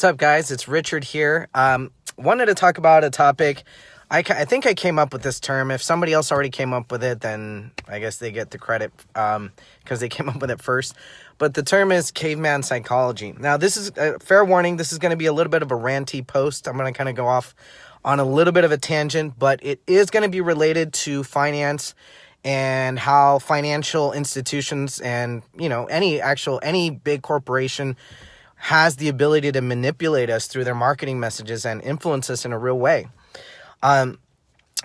What's up, guys? It's Richard here. Wanted to talk about a topic. I think I came up with this term. If somebody else already came up with it, then I guess they get the credit because they came up with it first. But the term is Caveman Psychology. Now, this is a fair warning. This is going to be a little bit of a ranty post. I'm going to kind of go off on a little bit of a tangent, but it is going to be related to finance and how financial institutions and, any big corporation has the ability to manipulate us through their marketing messages and influence us in a real way.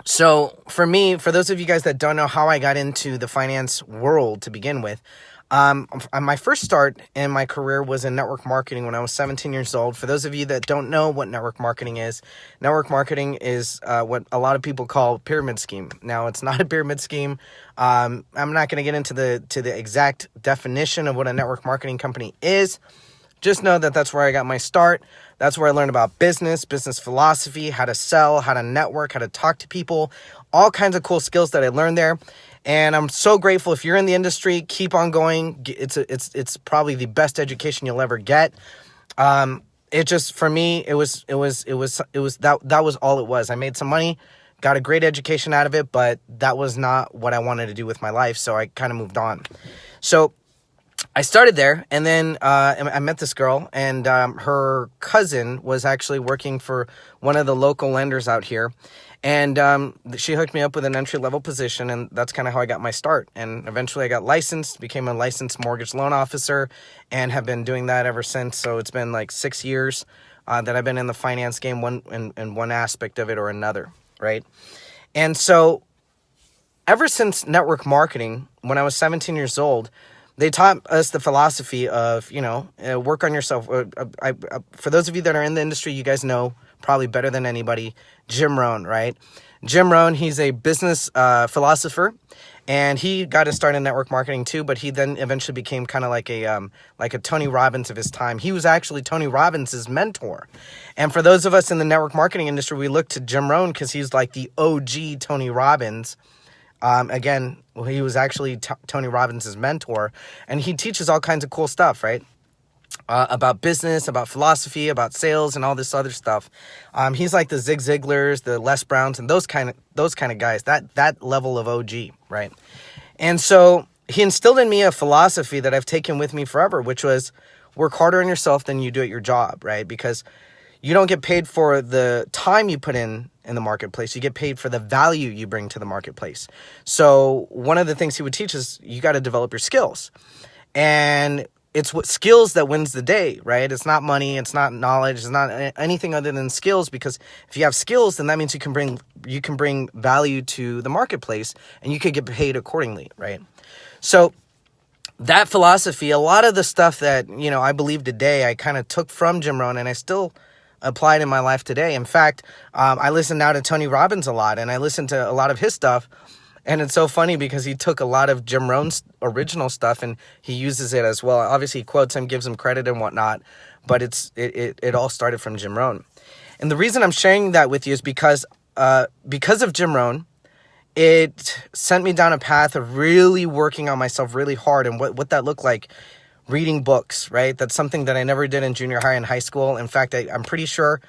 So for me, for those of you guys that don't know how I got into the finance world to begin with, my first start in my career was in network marketing when I was 17 years old. For those of you that don't know what network marketing is what a lot of people call pyramid scheme. Now, it's not a pyramid scheme. I'm not going to get into the exact definition of what a network marketing company is. Just know that that's where I got my start. That's where I learned about business philosophy, how to sell, how to network, how to talk to people, all kinds of cool skills that I learned there. And I'm so grateful. If you're in the industry, keep on going. It's probably the best education you'll ever get. It just, for me, that was all it was. I made some money, got a great education out of it, but that was not what I wanted to do with my life. So I kind of moved on. So I started there, and then I met this girl, and her cousin was actually working for one of the local lenders out here, and she hooked me up with an entry-level position, and that's kind of how I got my start. And eventually I got licensed, became a licensed mortgage loan officer, and have been doing that ever since. So it's been like 6 years that I've been in the finance game, in one aspect of it or another, right? And so ever since network marketing, when I was 17 years old, they taught us the philosophy of, work on yourself. For those of you that are in the industry, you guys know probably better than anybody, Jim Rohn, right? Jim Rohn, he's a business philosopher, and he got to start in network marketing too, but he then eventually became kind of like a Tony Robbins of his time. He was actually Tony Robbins' mentor. And for those of us in the network marketing industry, we look to Jim Rohn because he's like the OG Tony Robbins. He was actually Tony Robbins' mentor, and he teaches all kinds of cool stuff, right? About business, about philosophy, about sales, and all this other stuff. He's like the Zig Ziglars, the Les Browns, and those kind of guys. That level of OG, right? And so he instilled in me a philosophy that I've taken with me forever, which was work harder on yourself than you do at your job, right? Because you don't get paid for the time you put in the marketplace. You get paid for the value you bring to the marketplace. So one of the things he would teach is you got to develop your skills. And it's what skills that wins the day, right? It's not money, it's not knowledge, it's not anything other than skills, because if you have skills, then that means you can bring value to the marketplace and you could get paid accordingly, right? So that philosophy, a lot of the stuff that, I believe today, I kind of took from Jim Rohn, and I still applied in my life today. In fact, I listen now to Tony Robbins a lot, and I listen to a lot of his stuff. And it's so funny because he took a lot of Jim Rohn's original stuff and he uses it as well. Obviously, he quotes him, gives him credit and whatnot, but it all started from Jim Rohn. And the reason I'm sharing that with you is because of Jim Rohn, it sent me down a path of really working on myself really hard, and what that looked like. Reading books, right? That's something that I never did in junior high and high school. In fact, I'm pretty sure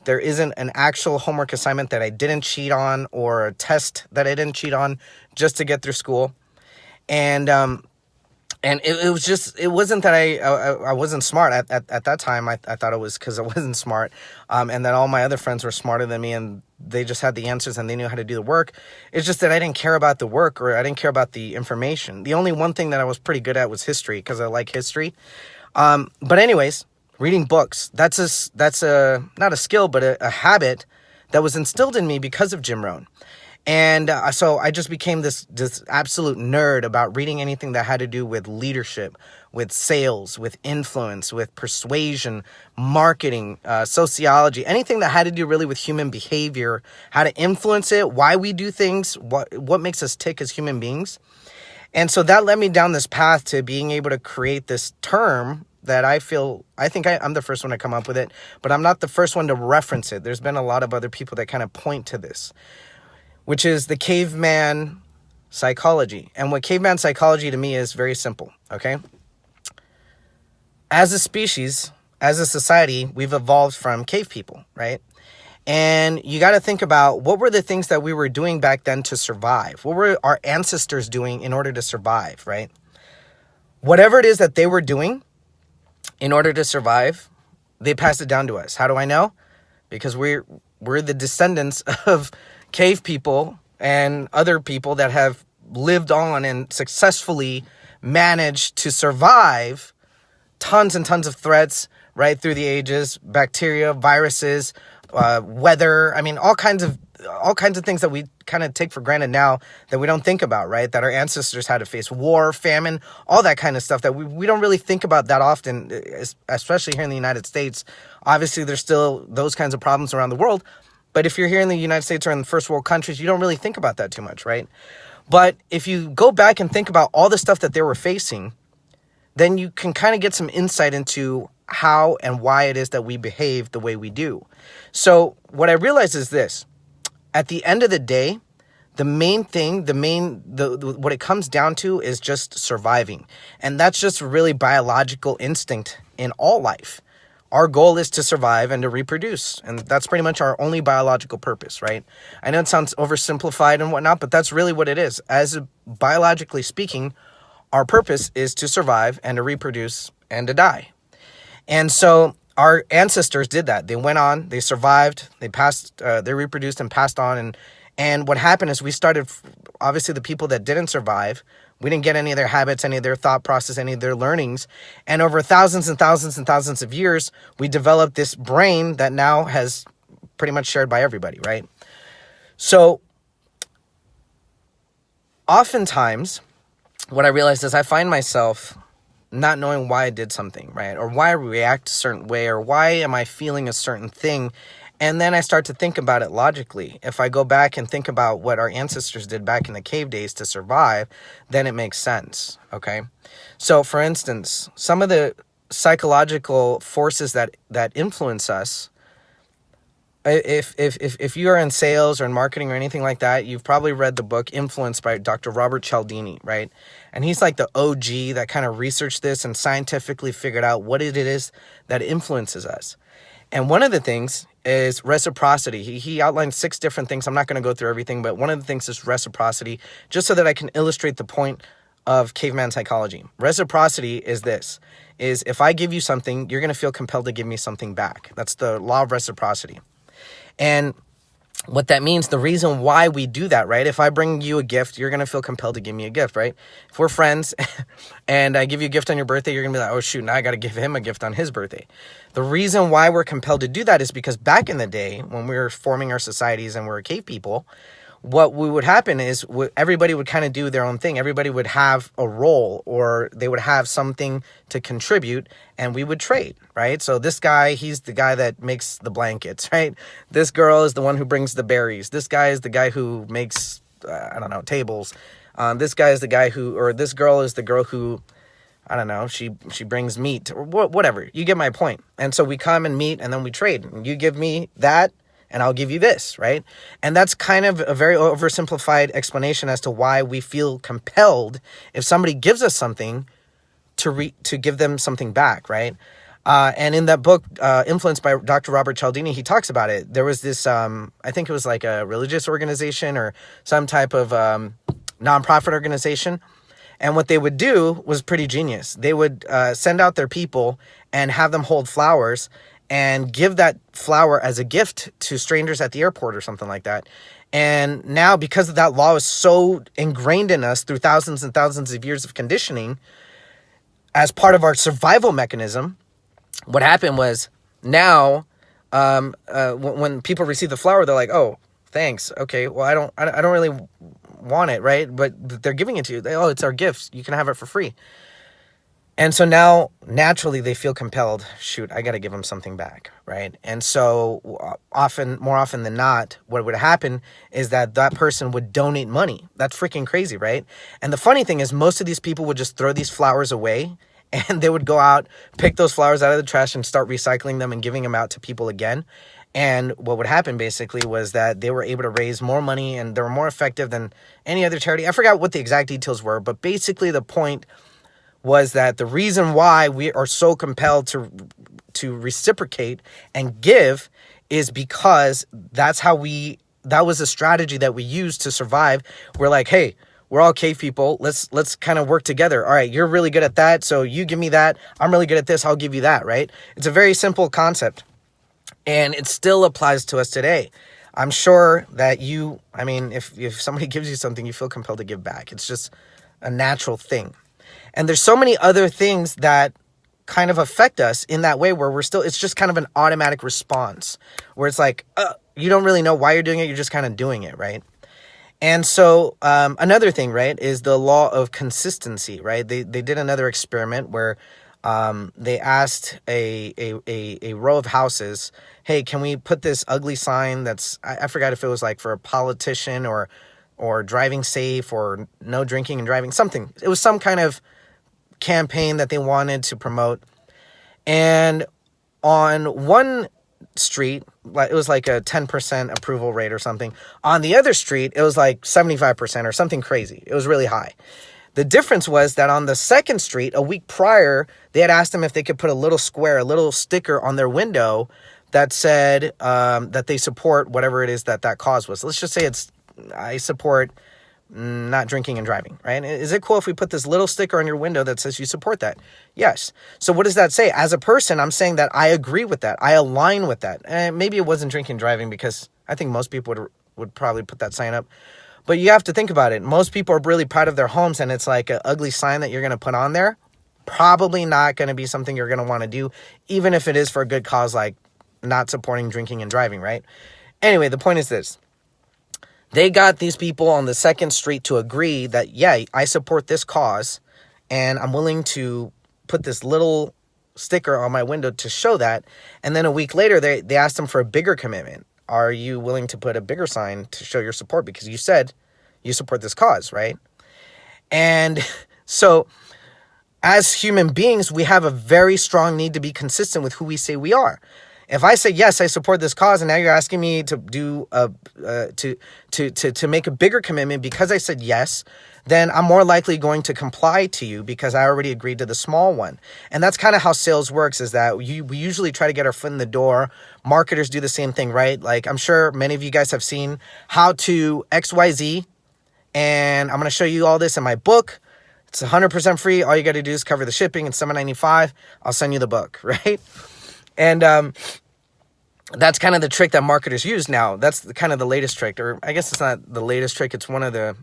there isn't an actual homework assignment that I didn't cheat on, or a test that I didn't cheat on just to get through school. And it wasn't that I wasn't smart at that time. I thought it was because I wasn't smart, and that all my other friends were smarter than me, and they just had the answers and they knew how to do the work. It's just that I didn't care about the work, or I didn't care about the information. The only one thing that I was pretty good at was history, because I like history. But anyways, reading books, that's not a skill, but a habit that was instilled in me because of Jim Rohn. And so I just became this absolute nerd about reading anything that had to do with leadership, with sales, with influence, with persuasion, marketing, sociology, anything that had to do really with human behavior, how to influence it, why we do things, what makes us tick as human beings. And so that led me down this path to being able to create this term that I think I'm the first one to come up with it, but I'm not the first one to reference it. There's been a lot of other people that kind of point to this, which is the Caveman Psychology. And what Caveman Psychology to me is very simple, okay? As a species, as a society, we've evolved from cave people, right? And you got to think about what were the things that we were doing back then to survive? What were our ancestors doing in order to survive, right? Whatever it is that they were doing in order to survive, they passed it down to us. How do I know? Because we're the descendants of cave people and other people that have lived on and successfully managed to survive tons and tons of threats right through the ages, bacteria, viruses, weather. I mean, all kinds of things that we kind of take for granted now that we don't think about, right? That our ancestors had to face: war, famine, all that kind of stuff that we don't really think about that often, especially here in the United States. Obviously, there's still those kinds of problems around the world. But if you're here in the United States or in first world countries, you don't really think about that too much, right? But if you go back and think about all the stuff that they were facing, then you can kind of get some insight into how and why it is that we behave the way we do. So what I realize is this: at the end of the day, the main thing, what it comes down to is just surviving. And that's just a really biological instinct in all life. Our goal is to survive and to reproduce. And that's pretty much our only biological purpose, right? I know it sounds oversimplified and whatnot, but that's really what it is. Biologically speaking, our purpose is to survive and to reproduce and to die. And so our ancestors did that. They went on, they survived, they reproduced and passed on. And what happened is we started, obviously the people that didn't survive, we didn't get any of their habits, any of their thought process, any of their learnings. And over thousands and thousands and thousands of years, we developed this brain that now has pretty much shared by everybody, right? So oftentimes what I realized is I find myself not knowing why I did something, right? Or why I react a certain way, or why am I feeling a certain thing? And then I start to think about it logically. If I go back and think about what our ancestors did back in the cave days to survive, then it makes sense, okay? So for instance, some of the psychological forces that influence us, if you are in sales or in marketing or anything like that, you've probably read the book Influence by Dr. Robert Cialdini, right? And he's like the OG that kind of researched this and scientifically figured out what it is that influences us. And one of the things is reciprocity. He outlined 6 different things. I'm not going to go through everything, but one of the things is reciprocity, just so that I can illustrate the point of caveman psychology. Reciprocity is this: is if I give you something, you're going to feel compelled to give me something back. That's the law of reciprocity. And what that means, the reason why we do that, right? If I bring you a gift, you're going to feel compelled to give me a gift, right? If we're friends and I give you a gift on your birthday, you're going to be like, oh shoot, now I got to give him a gift on his birthday. The reason why we're compelled to do that is because back in the day when we were forming our societies and we were cave people, what would happen is everybody would kind of do their own thing. Everybody would have a role, or they would have something to contribute, and we would trade, right? So this guy, he's the guy that makes the blankets, right? This girl is the one who brings the berries. This guy is the guy who makes, tables. This guy is the guy or this girl is the girl who, she brings meat or whatever. You get my point. And so we come and meet and then we trade. And you give me that, and I'll give you this, right? And that's kind of a very oversimplified explanation as to why we feel compelled, if somebody gives us something, to give them something back, right? And in that book, Influenced by Dr. Robert Cialdini, he talks about it. There was this, I think it was like a religious organization or some type of nonprofit organization. And what they would do was pretty genius. They would send out their people and have them hold flowers and give that flower as a gift to strangers at the airport or something like that. And now, because of that law is so ingrained in us through thousands and thousands of years of conditioning, as part of our survival mechanism, what happened was now when people receive the flower, they're like, oh, thanks. Okay, well, I don't really want it, right? But they're giving it to you. Oh, it's our gift. You can have it for free. And so now, naturally, they feel compelled, shoot, I got to give them something back, right? And so more often than not, what would happen is that person would donate money. That's freaking crazy, right? And the funny thing is, most of these people would just throw these flowers away, and they would go out, pick those flowers out of the trash and start recycling them and giving them out to people again. And what would happen basically was that they were able to raise more money, and they were more effective than any other charity. I forgot what the exact details were, but basically the point was that the reason why we are so compelled to to reciprocate and give is because that was a strategy that we used to survive. We're like, hey, we're all cave people. Let's kind of work together. All right, you're really good at that, so you give me that. I'm really good at this, I'll give you that, right? It's a very simple concept, and it still applies to us today. I'm sure that if somebody gives you something, you feel compelled to give back. It's just a natural thing. And there's so many other things that kind of affect us in that way where it's just kind of an automatic response where it's like, you don't really know why you're doing it. You're just kind of doing it, right? And so another thing, right, is the law of consistency, right? They did another experiment where they asked a row of houses, hey, can we put this ugly sign that's, I forgot if it was like for a politician or driving safe or no drinking and driving, something. It was some kind of campaign that they wanted to promote. And on one street, it was like a 10% approval rate or something. On the other street, it was like 75% or something crazy. It was really high. The difference was that on the second street, a week prior, they had asked them if they could put a little square, a little sticker on their window that said that they support whatever it is that cause was. Let's just say I support not drinking and driving, right? Is it cool if we put this little sticker on your window that says you support that? Yes. So what does that say? As a person, I'm saying that I agree with that. I align with that. And maybe it wasn't drinking and driving because I think most people would probably put that sign up. But you have to think about it. Most people are really proud of their homes, and it's like an ugly sign that you're going to put on there. Probably not going to be something you're going to want to do, even if it is for a good cause like not supporting drinking and driving, right? Anyway, the point is this. They got these people on the second street to agree that, yeah, I support this cause, and I'm willing to put this little sticker on my window to show that. And then a week later, they asked them for a bigger commitment. Are you willing to put a bigger sign to show your support? Because you said you support this cause, right? And so as human beings, we have a very strong need to be consistent with who we say we are. If I say, yes, I support this cause, and now you're asking me to do to make a bigger commitment because I said yes, then I'm more likely going to comply to you because I already agreed to the small one. And that's kind of how sales works, is that we usually try to get our foot in the door. Marketers do the same thing, right? Like, I'm sure many of you guys have seen how to XYZ, and I'm going to show you all this in my book. It's 100% free. All you got to do is cover the shipping. It's $7.95. I'll send you the book, right? And that's kind of the trick that marketers use now. That's kind of the latest trick, or I guess it's not the latest trick. It's one of the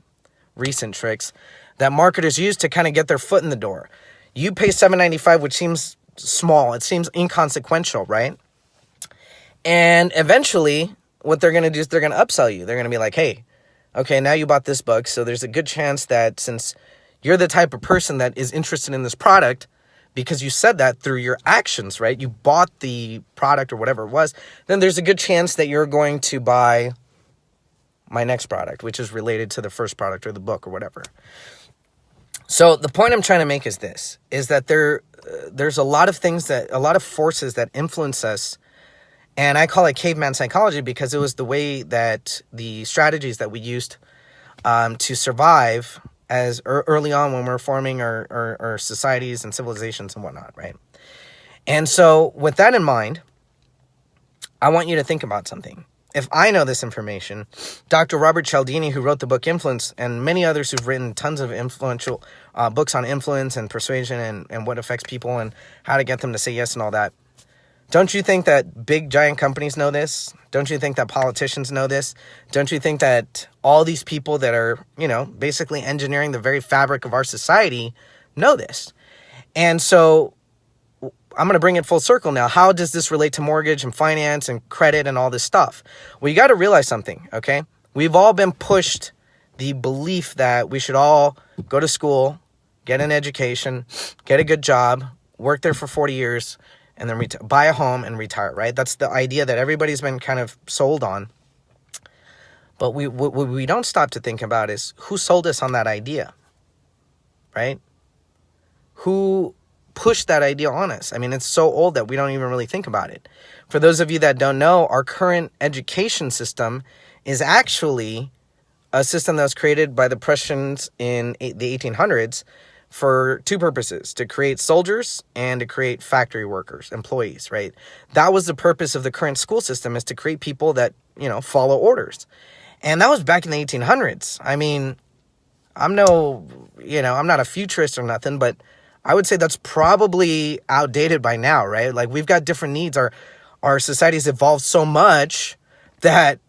recent tricks that marketers use to kind of get their foot in the door. You pay $7.95, which seems small. It seems inconsequential, right? And eventually what they're going to do is they're going to upsell you. They're going to be like, hey, okay, now you bought this book. So there's a good chance that since you're the type of person that is interested in this product, because you said that through your actions, right? You bought the product or whatever it was, then there's a good chance that you're going to buy my next product, which is related to the first product or the book or whatever. So the point I'm trying to make is this, is that there's a lot of forces that influence us. And I call it Caveman Psychology because it was the way that the strategies that we used to survive as early on when we're forming our societies and civilizations and whatnot, right? And so with that in mind, I want you to think about something. If I know this information, Dr. Robert Cialdini, who wrote the book Influence, and many others who've written tons of influential books on influence and persuasion and what affects people and how to get them to say yes and all that, don't you think that big, giant companies know this? Don't you think that politicians know this? Don't you think that all these people that are, basically engineering the very fabric of our society know this? And so I'm going to bring it full circle now. How does this relate to mortgage and finance and credit and all this stuff? Well, you got to realize something, okay? We've all been pushed the belief that we should all go to school, get an education, get a good job, work there for 40 years, and then buy a home and retire, right? That's the idea that everybody's been kind of sold on. But what we don't stop to think about is who sold us on that idea, right? Who pushed that idea on us? I mean, it's so old that we don't even really think about it. For those of you that don't know, our current education system is actually a system that was created by the Prussians in the 1800s for two purposes: to create soldiers and to create factory workers, employees, right? That was the purpose of the current school system, is to create people that, follow orders. And that was back in the 1800s. I mean, I'm not a futurist or nothing, but I would say that's probably outdated by now, right? Like, we've got different needs. Our society's evolved so much that,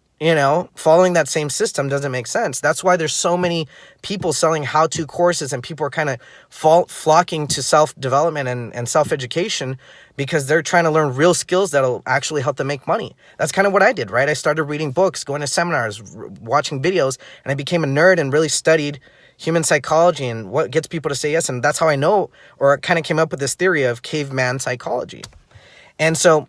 following that same system doesn't make sense. That's why there's so many people selling how-to courses, and people are kind of flocking to self-development and self-education, because they're trying to learn real skills that'll actually help them make money. That's kind of what I did, right? I started reading books, going to seminars, watching videos, and I became a nerd and really studied human psychology and what gets people to say yes. And that's how I know, or kind of came up with this theory of caveman psychology. And so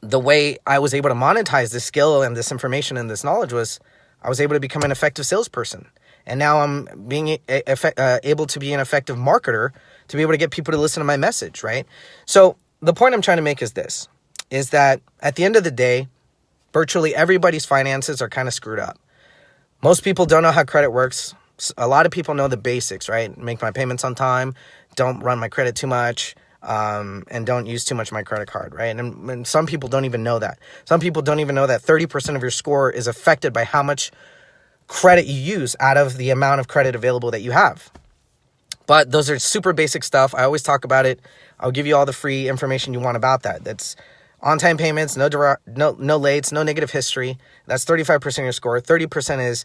the way I was able to monetize this skill and this information and this knowledge was I was able to become an effective salesperson. And now I'm being able to be an effective marketer, to be able to get people to listen to my message, right? So the point I'm trying to make is this, is that at the end of the day, virtually everybody's finances are kind of screwed up. Most people don't know how credit works. A lot of people know the basics, right? Make my payments on time, don't run my credit too much, and don't use too much of my credit card, right? And some people don't even know that. Some people don't even know that 30% of your score is affected by how much credit you use out of the amount of credit available that you have. But those are super basic stuff. I always talk about it. I'll give you all the free information you want about that. That's on-time payments, no lates, no negative history. That's 35% of your score. 30% is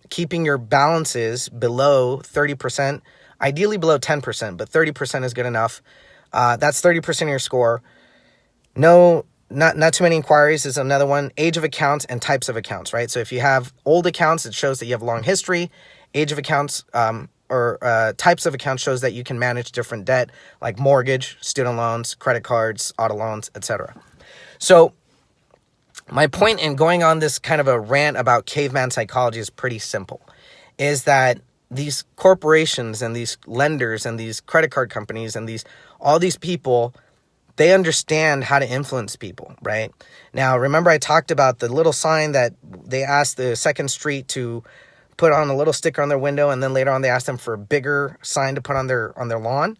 keeping your balances below 30%, ideally below 10%, but 30% is good enough. That's 30% of your score. Not too many inquiries is another one. Age of accounts and types of accounts, right? So if you have old accounts, it shows that you have a long history. Age of accounts or types of accounts shows that you can manage different debt, like mortgage, student loans, credit cards, auto loans, etc. So my point in going on this kind of a rant about caveman psychology is pretty simple, is that these corporations and these lenders and these credit card companies and all these people, they understand how to influence people, right? Now, remember I talked about the little sign that they asked the Second Street to put on a little sticker on their window, and then later on they asked them for a bigger sign to put on their lawn?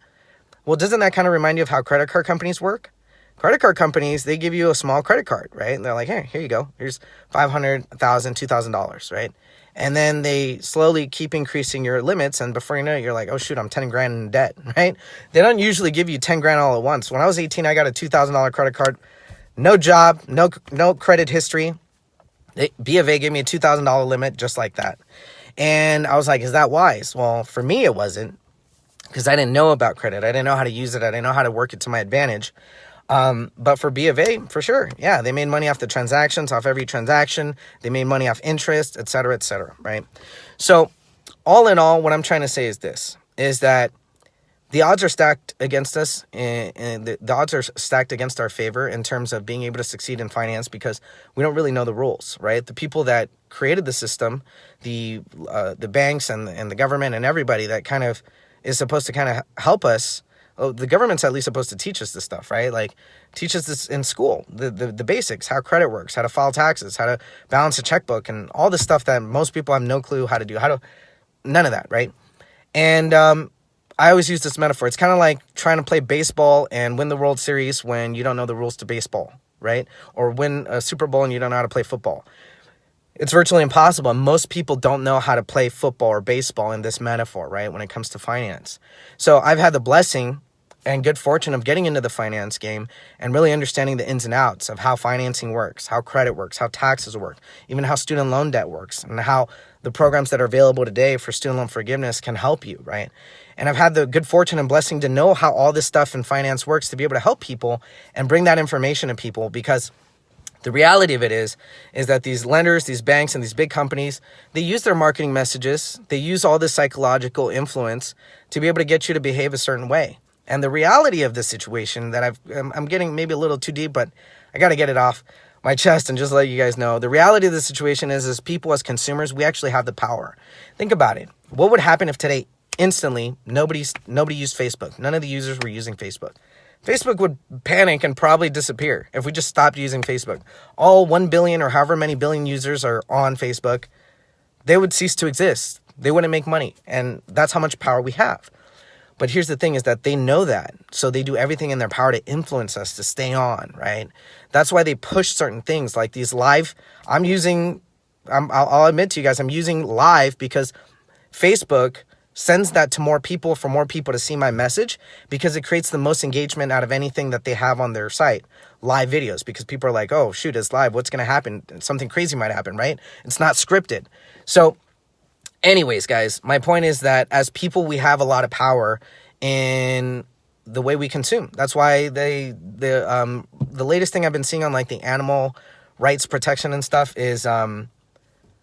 Well, doesn't that kind of remind you of how credit card companies work? Credit card companies, they give you a small credit card, right? And they're like, hey, here you go. Here's $500, $1,000, $2,000, right? And then they slowly keep increasing your limits, and before you know it, you're like, oh shoot, I'm 10 grand in debt, right? They don't usually give you 10 grand all at once. When I was 18, I got a $2,000 credit card, no job, no credit history. B of A gave me a $2,000 limit just like that. And I was like, is that wise? Well, for me, it wasn't, because I didn't know about credit. I didn't know how to use it. I didn't know how to work it to my advantage. But for B of A, for sure. Yeah, they made money off the transactions, off every transaction. They made money off interest, et cetera, right? So all in all, what I'm trying to say is this, is that the odds are stacked against us, and the odds are stacked against our favor in terms of being able to succeed in finance, because we don't really know the rules, right? The people that created the system, the banks and the government and everybody that kind of is supposed to kind of help us. Oh, the government's at least supposed to teach us this stuff, right? Like, teach us this in school, the basics, how credit works, how to file taxes, how to balance a checkbook, and all this stuff that most people have no clue how to do. None of that, right? And I always use this metaphor. It's kind of like trying to play baseball and win the World Series when you don't know the rules to baseball, right? Or win a Super Bowl and you don't know how to play football. It's virtually impossible. Most people don't know how to play football or baseball in this metaphor, right? When it comes to finance. So I've had the blessing and good fortune of getting into the finance game and really understanding the ins and outs of how financing works, how credit works, how taxes work, even how student loan debt works, and how the programs that are available today for student loan forgiveness can help you, right? And I've had the good fortune and blessing to know how all this stuff in finance works, to be able to help people and bring that information to people, because the reality of it is that these lenders, these banks, and these big companies, they use their marketing messages, they use all this psychological influence to be able to get you to behave a certain way. And the reality of this situation that I'm getting maybe a little too deep, but I got to get it off my chest and just let you guys know. The reality of the situation is people as consumers, we actually have the power. Think about it. What would happen if today, instantly, nobody used Facebook? None of the users were using Facebook. Facebook would panic and probably disappear if we just stopped using Facebook. All 1 billion or however many billion users are on Facebook, they would cease to exist. They wouldn't make money. And that's how much power we have. But here's the thing is that they know that. So they do everything in their power to influence us to stay on, right? That's why they push certain things like these live. I'll admit to you guys, I'm using live because Facebook sends that to more people for more people to see my message, because it creates the most engagement out of anything that they have on their site. Live videos, because people are like, oh, shoot, it's live. What's going to happen? Something crazy might happen, right? It's not scripted. So anyways, guys, my point is that as people, we have a lot of power in the way we consume. That's why the latest thing I've been seeing on like the animal rights protection and stuff is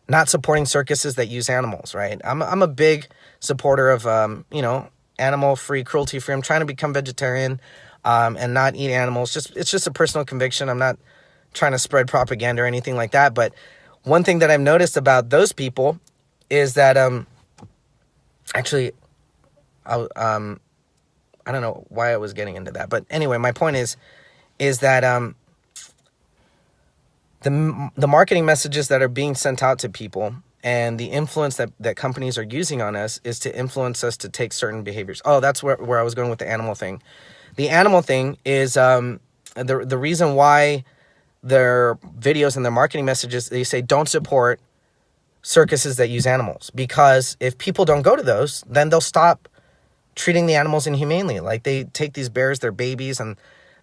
not supporting circuses that use animals, right? I'm a big supporter of animal free, cruelty free. I'm trying to become vegetarian and not eat animals. It's just a personal conviction. I'm not trying to spread propaganda or anything like that. But one thing that I've noticed about those people is that I don't know why I was getting into that, but anyway, my point is that the marketing messages that are being sent out to people and the influence that companies are using on us is to influence us to take certain behaviors. Oh, that's where I was going with the animal thing. The animal thing is the reason why their videos and their marketing messages, they say don't support circuses that use animals, because if people don't go to those, then they'll stop treating the animals inhumanely. Like they take these bears, their babies, and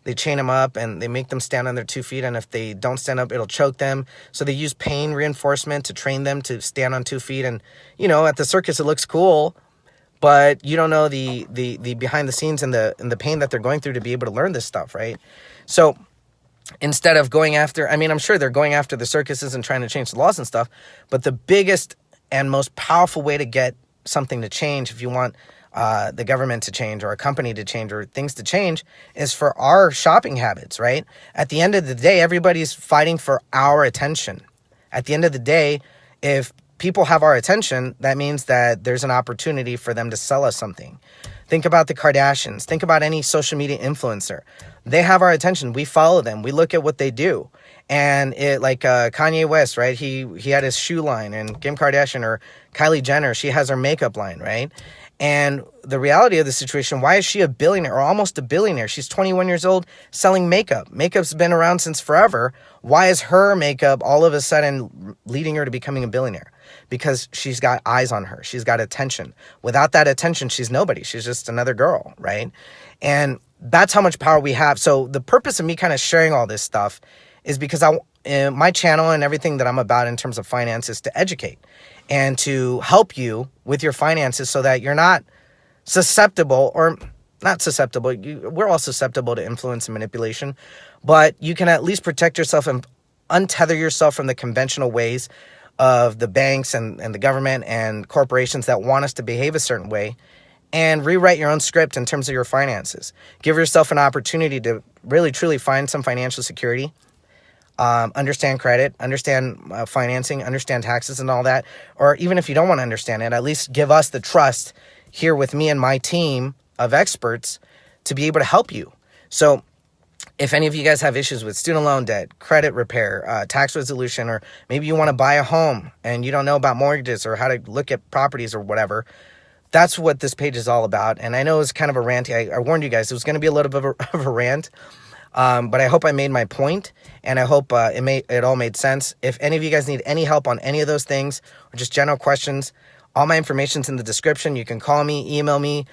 they chain them up and they make them stand on their 2 feet. And if they don't stand up, it'll choke them. So they use pain reinforcement to train them to stand on 2 feet. And, at the circus, it looks cool, but you don't know the behind the scenes and the pain that they're going through to be able to learn this stuff, right? So instead of going after, I'm sure they're going after the circuses and trying to change the laws and stuff, but the biggest and most powerful way to get something to change, if you want the government to change or a company to change or things to change, is for our shopping habits, right? At the end of the day, everybody's fighting for our attention. At the end of the day, if people have our attention, that means that there's an opportunity for them to sell us something. Think about the Kardashians. Think about any social media influencer. They have our attention. We follow them. We look at what they do. And it like Kanye West, right? He had his shoe line, and Kim Kardashian or Kylie Jenner, she has her makeup line, right? And the reality of the situation, why is she a billionaire or almost a billionaire? She's 21 years old selling makeup. Makeup's been around since forever. Why is her makeup all of a sudden leading her to becoming a billionaire? Because she's got eyes on her. She's got attention. Without that attention, she's nobody. She's just another girl, right? And that's how much power we have. So the purpose of me kind of sharing all this stuff is because my channel and everything that I'm about in terms of finance is to educate and to help you with your finances so that you're not susceptible, or not susceptible. We're all susceptible to influence and manipulation, but you can at least protect yourself and untether yourself from the conventional ways of the banks and the government and corporations that want us to behave a certain way, and rewrite your own script in terms of your finances. Give yourself an opportunity to really, truly find some financial security. Understand credit, understand financing, understand taxes and all that. Or even if you don't want to understand it, at least give us the trust here with me and my team of experts to be able to help you. So if any of you guys have issues with student loan debt, credit repair, tax resolution, or maybe you want to buy a home and you don't know about mortgages or how to look at properties or whatever, that's what this page is all about. And I know it was kind of a rant. I warned you guys, it was going to be a little bit of a rant. But I hope I made my point, and I hope it all made sense. If any of you guys need any help on any of those things or just general questions, all my information's in the description. You can call me, email me,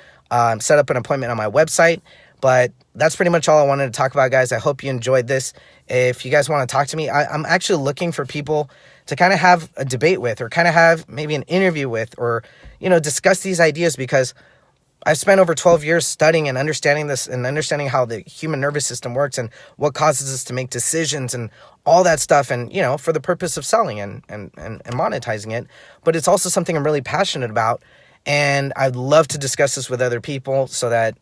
set up an appointment on my website. But that's pretty much all I wanted to talk about, guys. I hope you enjoyed this. If you guys want to talk to me, I'm actually looking for people to kind of have a debate with, or kind of have maybe an interview with, or, discuss these ideas, because I've spent over 12 years studying and understanding this and understanding how the human nervous system works and what causes us to make decisions and all that stuff. And, for the purpose of selling and monetizing it. But it's also something I'm really passionate about. And I'd love to discuss this with other people so that,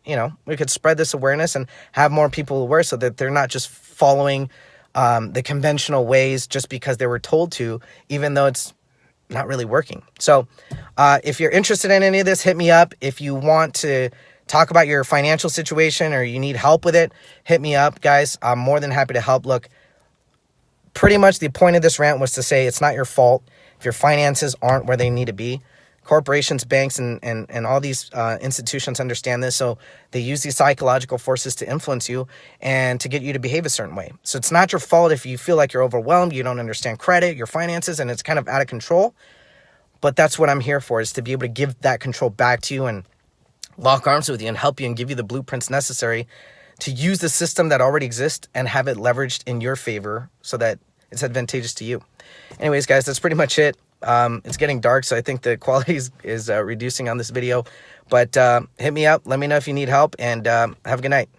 we could spread this awareness and have more people aware so that they're not just following the conventional ways just because they were told to, even though it's not really working. So if you're interested in any of this, hit me up. If you want to talk about your financial situation or you need help with it, hit me up, guys. I'm more than happy to help. Look, pretty much the point of this rant was to say it's not your fault if your finances aren't where they need to be. corporations, banks, and all these institutions understand this. So they use these psychological forces to influence you and to get you to behave a certain way. So it's not your fault if you feel like you're overwhelmed, you don't understand credit, your finances, and it's kind of out of control. But that's what I'm here for, is to be able to give that control back to you and lock arms with you and help you and give you the blueprints necessary to use the system that already exists and have it leveraged in your favor so that it's advantageous to you. Anyways, guys, that's pretty much it. It's getting dark, so I think the quality is reducing on this video. But hit me up. Let me know if you need help, and have a good night.